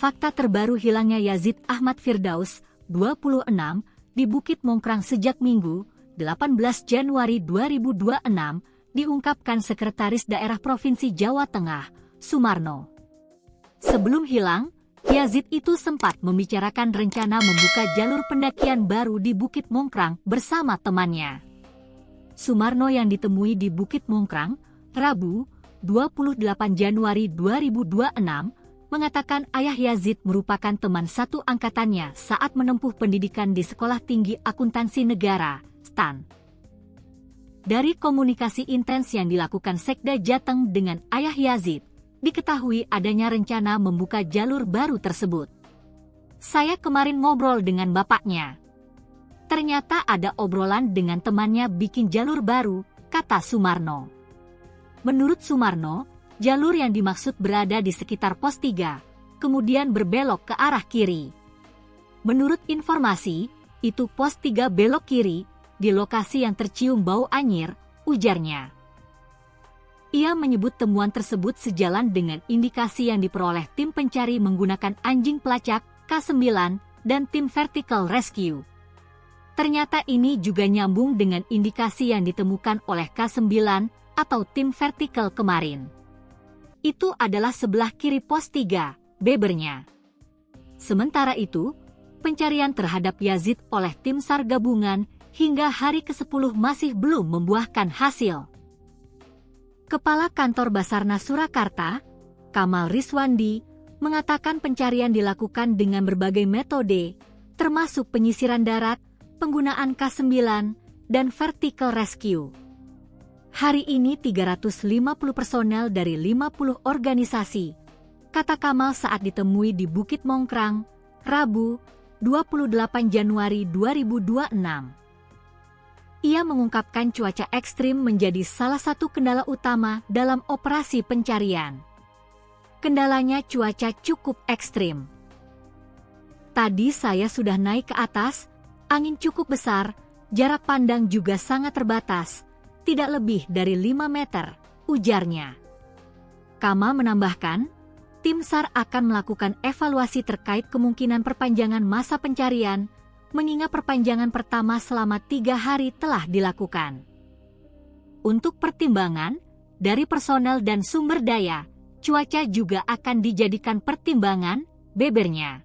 fakta terbaru hilangnya Yazid Ahmad Firdaus, 26, di Bukit Mongkrang sejak Minggu, 18 Januari 2026, diungkapkan Sekretaris Daerah Provinsi Jawa Tengah, Sumarno. Sebelum hilang, Yazid itu sempat membicarakan rencana membuka jalur pendakian baru di Bukit Mongkrang bersama temannya. Sumarno yang ditemui di Bukit Mongkrang, Rabu, 28 Januari 2026, mengatakan ayah Yazid merupakan teman satu angkatannya saat menempuh pendidikan di Sekolah Tinggi Akuntansi Negara, STAN. Dari komunikasi intens yang dilakukan Sekda Jateng dengan ayah Yazid, diketahui adanya rencana membuka jalur baru tersebut. Saya kemarin ngobrol dengan bapaknya. Ternyata ada obrolan dengan temannya bikin jalur baru, kata Sumarno. Menurut Sumarno, jalur yang dimaksud berada di sekitar pos 3, kemudian berbelok ke arah kiri. Menurut informasi, itu pos 3 belok kiri, di lokasi yang tercium bau anyir, ujarnya. Ia menyebut temuan tersebut sejalan dengan indikasi yang diperoleh tim pencari menggunakan anjing pelacak K9 dan tim Vertical Rescue. Ternyata ini juga nyambung dengan indikasi yang ditemukan oleh K9 atau tim Vertical kemarin. Itu adalah sebelah kiri pos 3, bebernya. Sementara itu, pencarian terhadap Yazid oleh tim SAR gabungan hingga hari ke-10 masih belum membuahkan hasil. Kepala Kantor Basarnas Surakarta, Kamal Rizwandi, mengatakan pencarian dilakukan dengan berbagai metode, termasuk penyisiran darat, penggunaan K9, dan vertical rescue. Hari ini 350 personel dari 50 organisasi, kata Kamal saat ditemui di Bukit Mongkrang, Rabu, 28 Januari 2026. Ia mengungkapkan cuaca ekstrim menjadi salah satu kendala utama dalam operasi pencarian. Kendalanya cuaca cukup ekstrim. Tadi saya sudah naik ke atas, angin cukup besar, jarak pandang juga sangat terbatas, tidak lebih dari 5 meter, ujarnya. Kamal menambahkan, tim SAR akan melakukan evaluasi terkait kemungkinan perpanjangan masa pencarian, mengingat perpanjangan pertama selama 3 hari telah dilakukan. Untuk pertimbangan, dari personel dan sumber daya, cuaca juga akan dijadikan pertimbangan, bebernya.